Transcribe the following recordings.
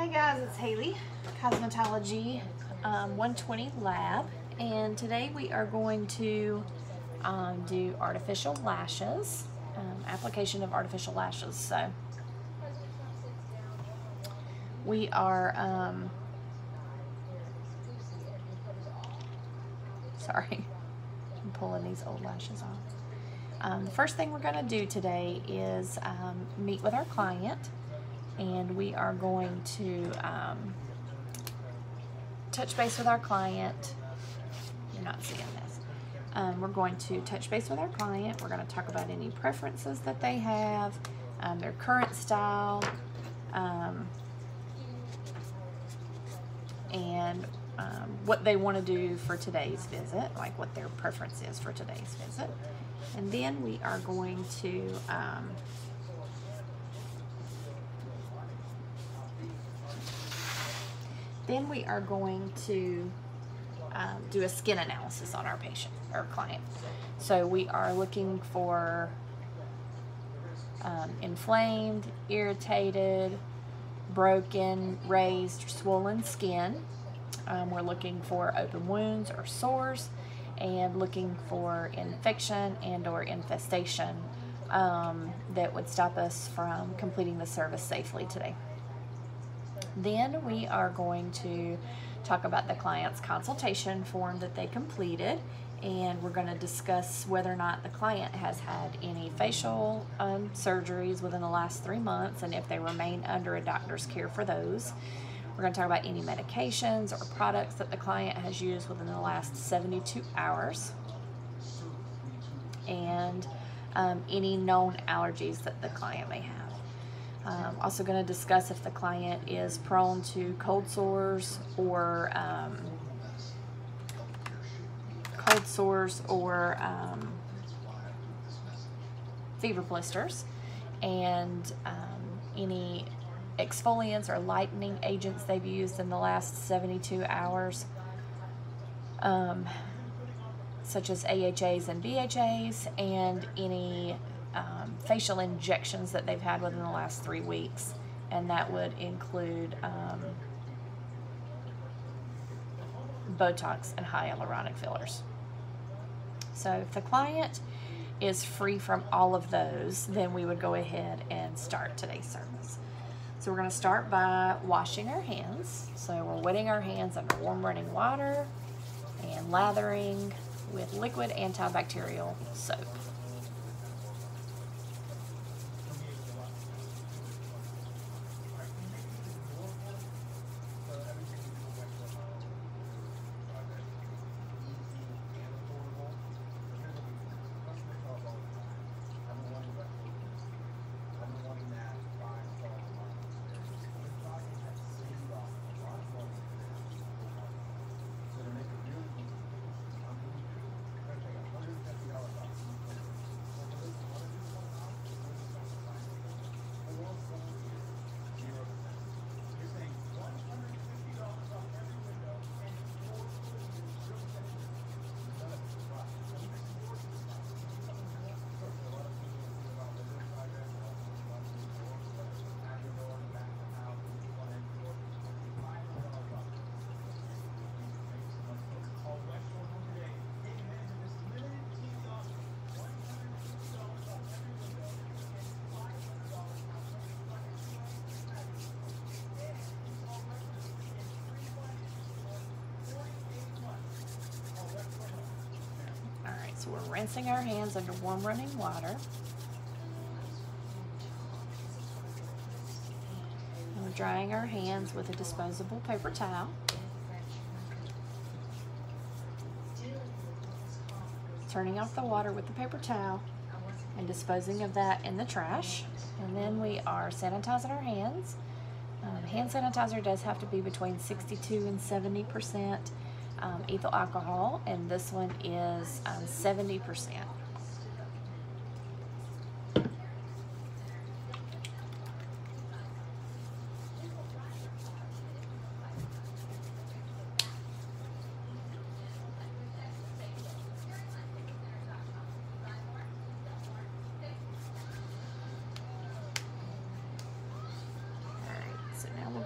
Hi guys, it's Haley, Cosmetology 120 Lab, and today we are going to do artificial lashes, application of artificial lashes. So we are, sorry, I'm pulling these old lashes off. The first thing we're going to do today is meet with our client, and we are going to touch base with our client. You're not seeing this. We're going to touch base with our client. We're going to talk about any preferences that they have, their current style, and what they want to do for today's visit, like what their preference is for today's visit. And then we are going to do a skin analysis on our patient or client. So we are looking for inflamed, irritated, broken, raised, swollen skin. We're looking for open wounds or sores, and looking for infection and or infestation that would stop us from completing the service safely today. Then we are going to talk about the client's consultation form that they completed, and we're going to discuss whether or not the client has had any facial surgeries within the last 3 months, and if they remain under a doctor's care for those. We're going to talk about any medications or products that the client has used within the last 72 hours, and any known allergies that the client may have. Also going to discuss if the client is prone to cold sores or fever blisters, and any exfoliants or lightening agents they've used in the last 72 hours, such as AHAs and BHAs, and any facial injections that they've had within the last 3 weeks, and that would include Botox and hyaluronic fillers. So if the client is free from all of those, then we would go ahead and start today's service. So we're going to start by washing our hands. So we're wetting our hands under warm running water and lathering with liquid antibacterial soap. So we're rinsing our hands under warm running water. And we're drying our hands with a disposable paper towel. Turning off the water with the paper towel and disposing of that in the trash. And then we are sanitizing our hands. Hand sanitizer does have to be between 62 and 70% ethyl alcohol, and this one is 70%.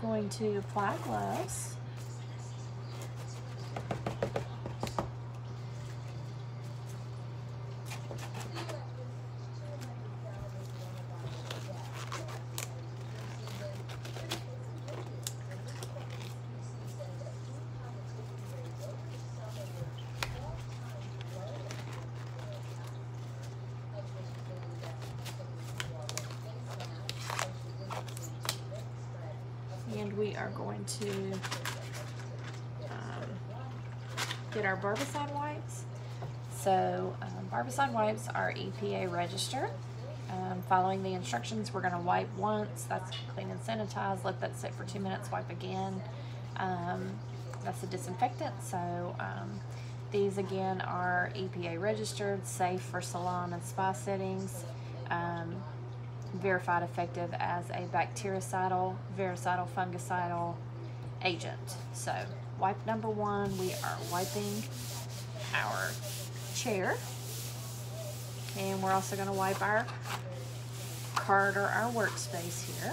going to apply gloves. And we are going to get our barbicide wipes. So barbicide wipes are EPA registered. Following the instructions, we're going to wipe once. That's clean and sanitize. Let that sit for 2 minutes. Wipe again. That's a disinfectant. So these again are EPA registered, safe for salon and spa settings. Verified effective as a bactericidal, virucidal, fungicidal agent. So wipe number one, we are wiping our chair, and we're also going to wipe our cart or our workspace here.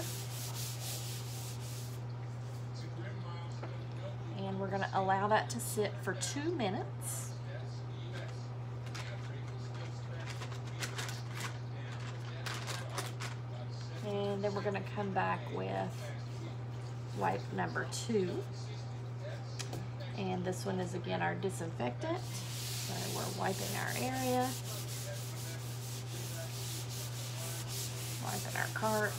And we're going to allow that to sit for 2 minutes. And then we're going to come back with wipe number 2. And this one is again our disinfectant. So we're wiping our area, wiping our cart,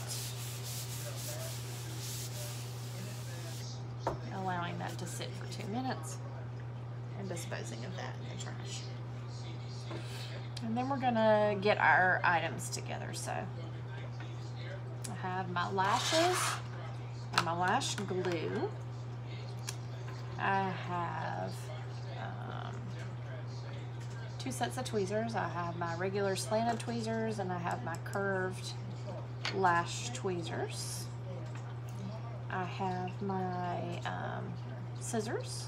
allowing that to sit for 2 minutes, and disposing of that in the trash. And then we're going to get our items together. So I have my lashes and my lash glue. I have 2 sets of tweezers. I have my regular slanted tweezers, and I have my curved lash tweezers. I have my scissors.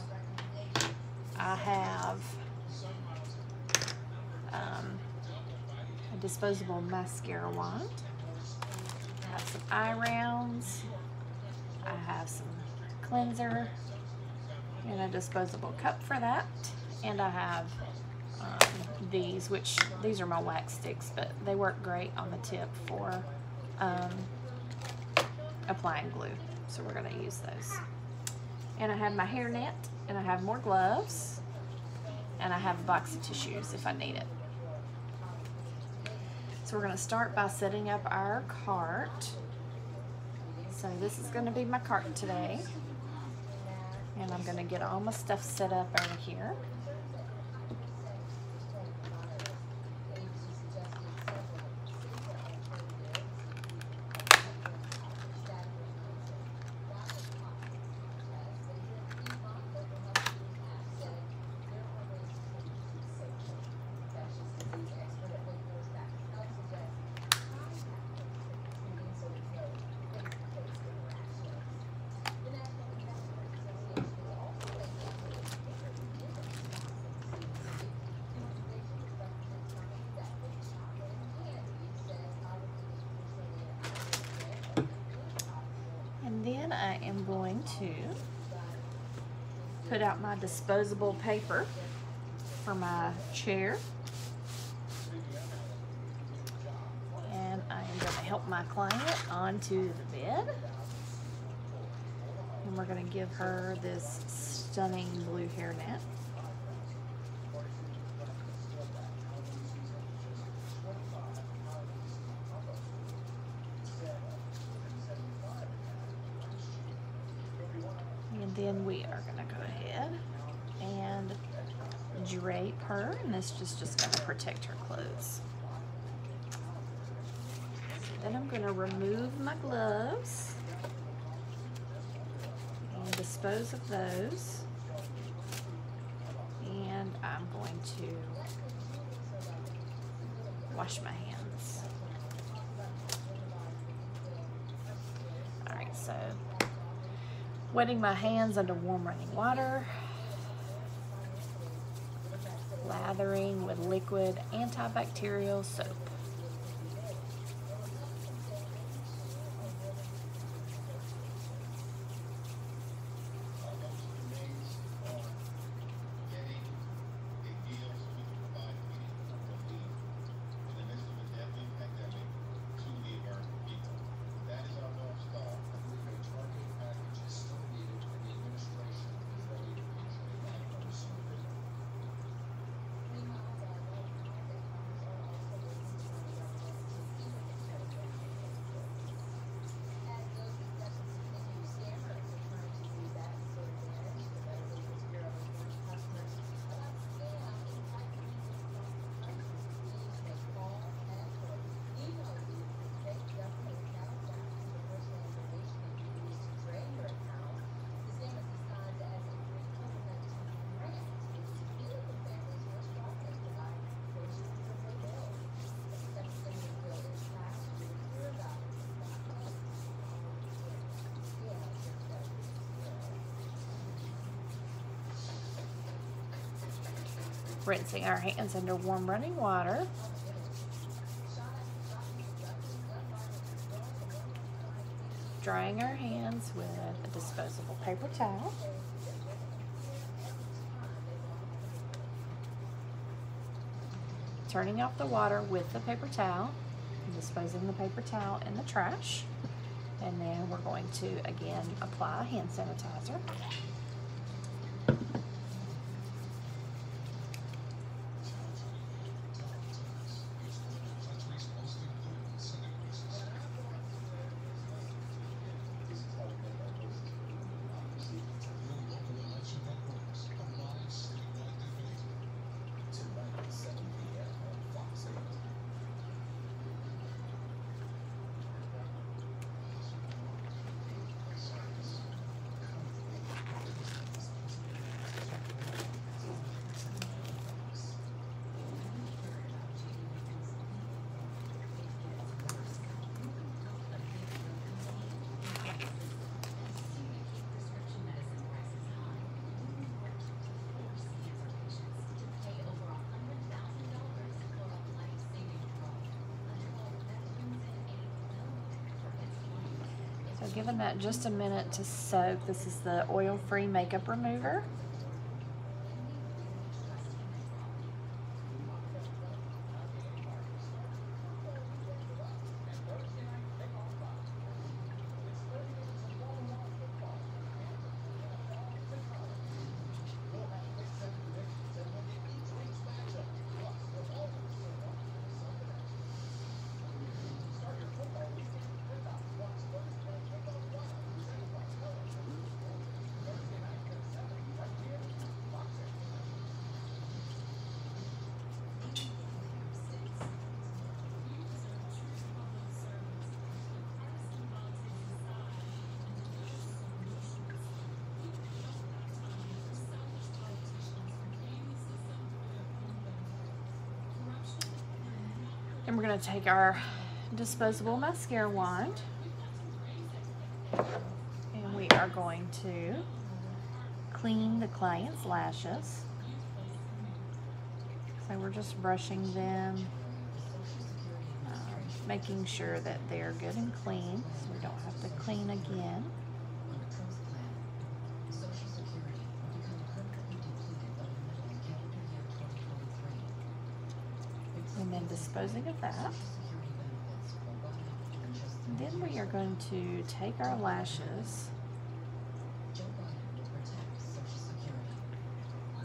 I have a disposable mascara wand. I have some eye rounds. I have some cleanser and a disposable cup for that. And I have these, which these are my wax sticks, but they work great on the tip for applying glue. So we're going to use those. And I have my hair net, and I have more gloves, and I have a box of tissues if I need it. So we're going to start by setting up our cart. So this is going to be my cart today. And I'm going to get all my stuff set up over here. Then I am going to put out my disposable paper for my chair. And I am going to help my client onto the bed. And we're going to give her this stunning blue hairnet. Then we are going to go ahead and drape her, and this is just going to protect her clothes. Then I'm going to remove my gloves and dispose of those, and I'm going to wash my hands. Alright, so wetting my hands under warm running water, lathering with liquid antibacterial soap. Rinsing our hands under warm running water. Drying our hands with a disposable paper towel. Turning off the water with the paper towel and disposing the paper towel in the trash. And then we're going to again apply hand sanitizer. So giving that just a minute to soak. This is the oil-free makeup remover. And we're going to take our disposable mascara wand and we are going to clean the client's lashes. So we're just brushing them, making sure that they're good and clean so we don't have to clean again. And then disposing of that. And then we are going to take our lashes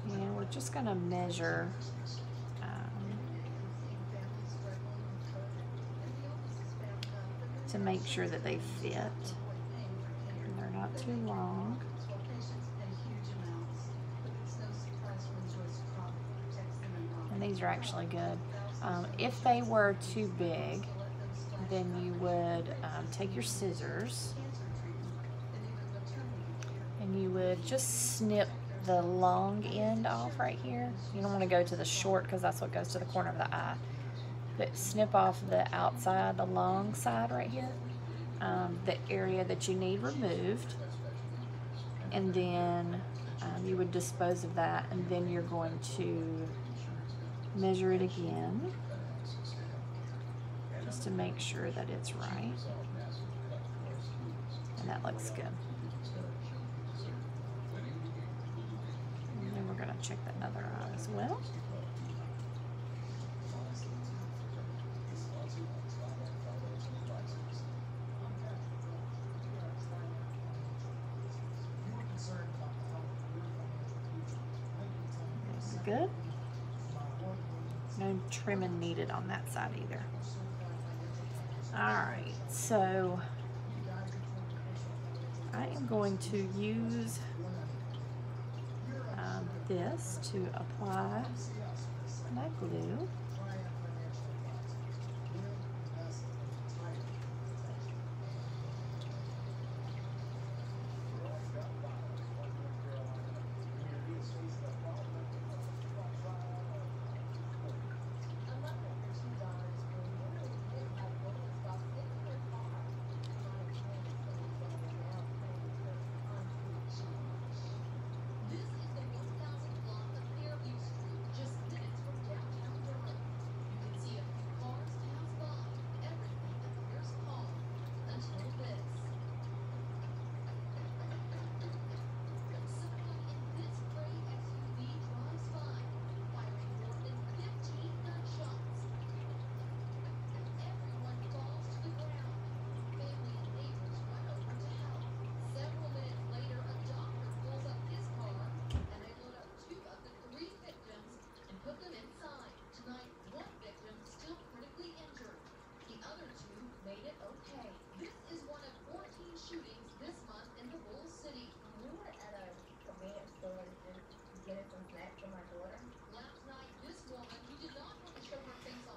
and we're just going to measure to make sure that they fit and they're not too long. And these are actually good. If they were too big, then you would take your scissors and you would just snip the long end off right here. You don't want to go to the short because that's what goes to the corner of the eye. But snip off the outside, the long side right here, the area that you need removed. And then you would dispose of that, and then you're going to measure it again just to make sure that it's right. And that looks good. And then we're going to check that other eye as well. Good. No trimming needed on that side either. Alright, so I am going to use this to apply my glue.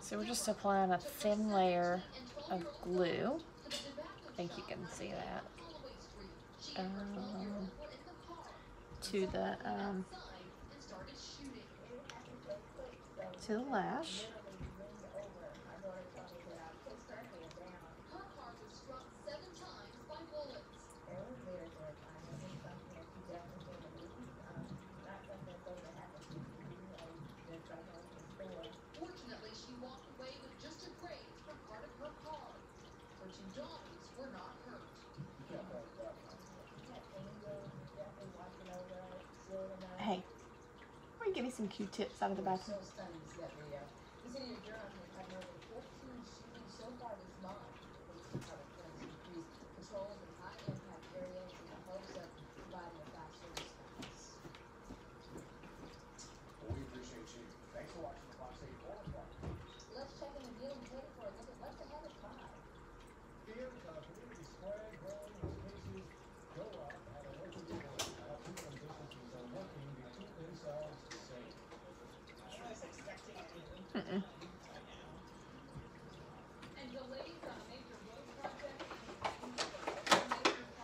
So we're just applying a thin layer of glue. I think you can see that. To the lash. Hey, why don't you give me some Q-tips out of the bathroom?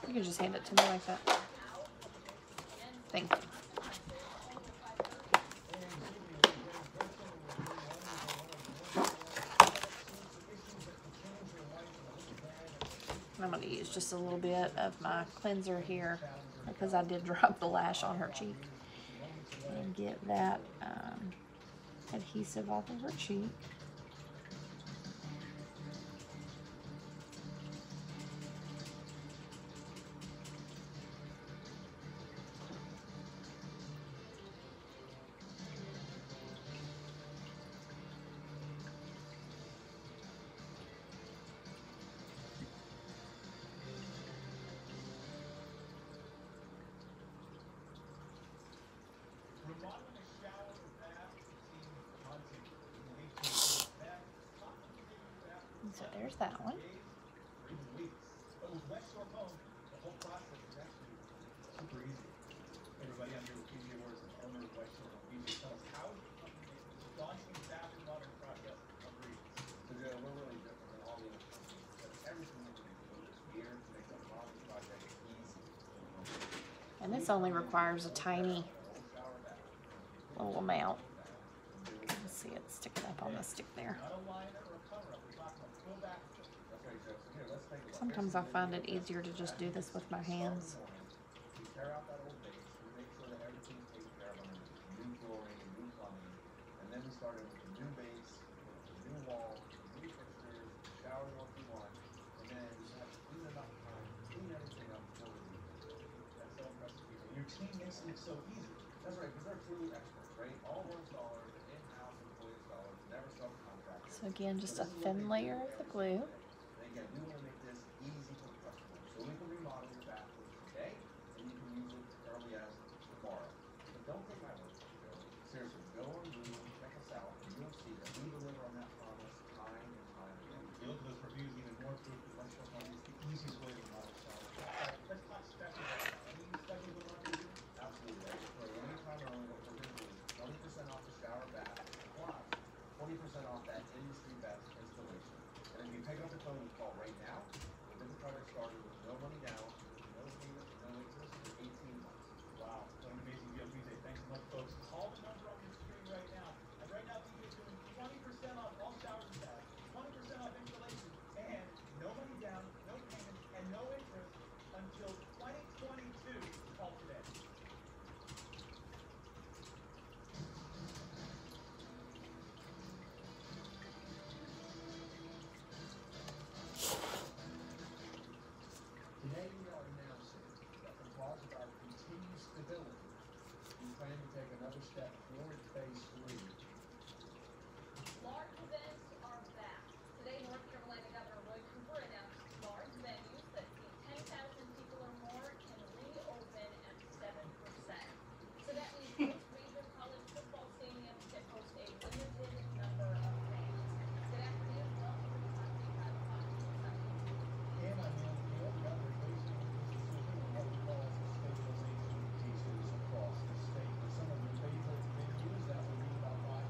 You can just hand it to me like that. Thank you. I'm going to use just a little bit of my cleanser here because I did drop the lash on her cheek, and get that adhesive off of her cheek. So there's that one. And this only requires a tiny little amount. Let's see it sticking up on the stick there. Sometimes I find it easier to just do this with my hands. So easy. That's right, because they're truly experts, right? All of our installers are in-house employee installers, never subcontractors. So again, just a thin layer of the glue. And again, we want to make this easy for the customer. So we can remodel your bathroom today, and you can use it as early as tomorrow. But don't take my word for it. Seriously, go on Google, check us out, and you'll see that we deliver on that promise time and time again. If you look at those reviews, even more proof that West Shore Plumbing is the easiest way to remodel shower. Let's talk specials. Any specials we want to do? Absolutely. For a limited time only, what we're going to do is 20% off the shower bath plus 20% off that industry best installation. And if you pick up the phone and call right now, we'll get the project started with no money down, no payment, no interest for 18 months. Wow, what an amazing deal, PJ. Thanks so much, folks. Call the number on your screen right now. And right now, PJ is doing 20% off all showers and baths, 20% off installation, and no money down, no payment, and no interest until 2022. Call today. Today we are announcing that because of our continued stability, we plan to take another step toward phase 3. Large events are back. Today, North Carolina Governor Roy Cooper announced large venues that seat 10,000 people or more can reopen at 7%. So that means most major college football stadiums can host a limited number of fans. Good afternoon. Welcome to the Top 5 O'Clock News Update. And I'm Neil Field. The governor is basing this decision on what he calls stabilization pieces across the state. For some of your favorite venues that will need about 5,000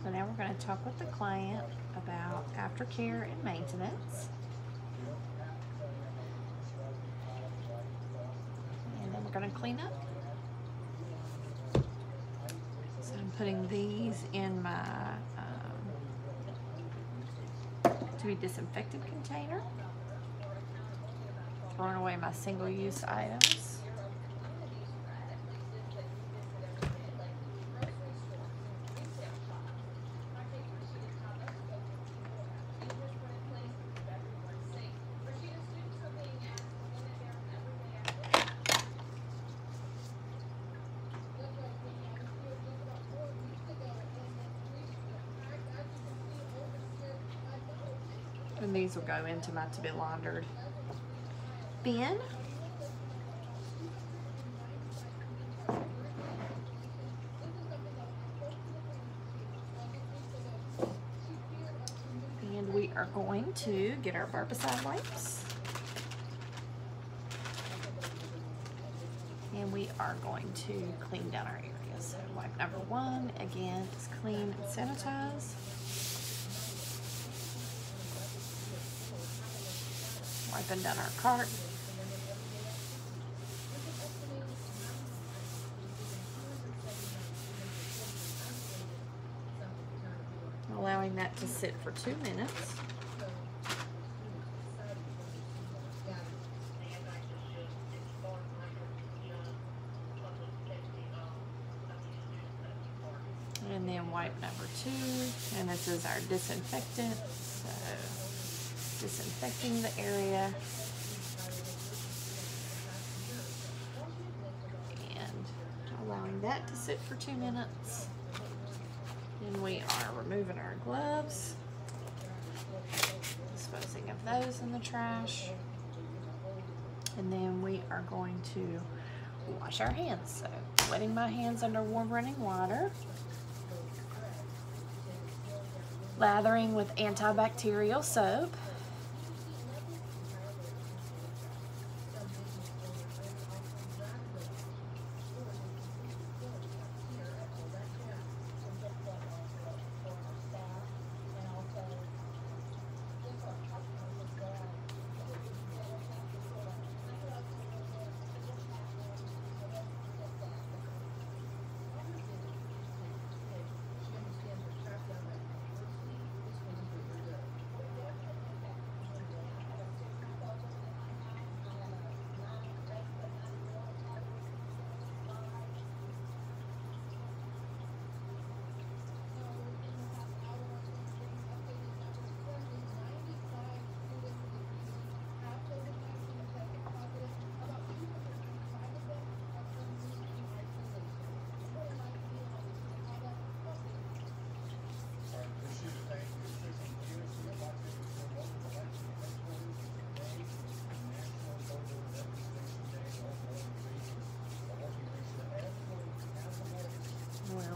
So now we're going to talk with the client about aftercare and maintenance. And then we're going to clean up. So I'm putting these in my to be disinfected container. Throwing away my single-use items. And these will go into my to be laundered bin. And we are going to get our barbicide wipes. And we are going to clean down our areas. So wipe number 1, again, is clean and sanitize. Wiping down our cart. Allowing that to sit for 2 minutes. And then wipe number 2, and this is our disinfectant. So disinfecting the area and allowing that to sit for 2 minutes. Then we are removing our gloves, disposing of those in the trash, and then we are going to wash our hands. So wetting my hands under warm running water, lathering with antibacterial soap,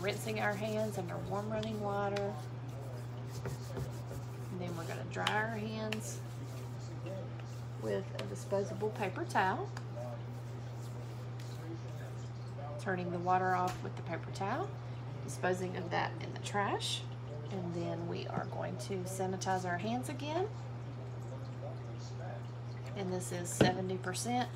rinsing our hands under warm running water. And then we're going to dry our hands with a disposable paper towel. Turning the water off with the paper towel, disposing of that in the trash. And then we are going to sanitize our hands again. And this is 70%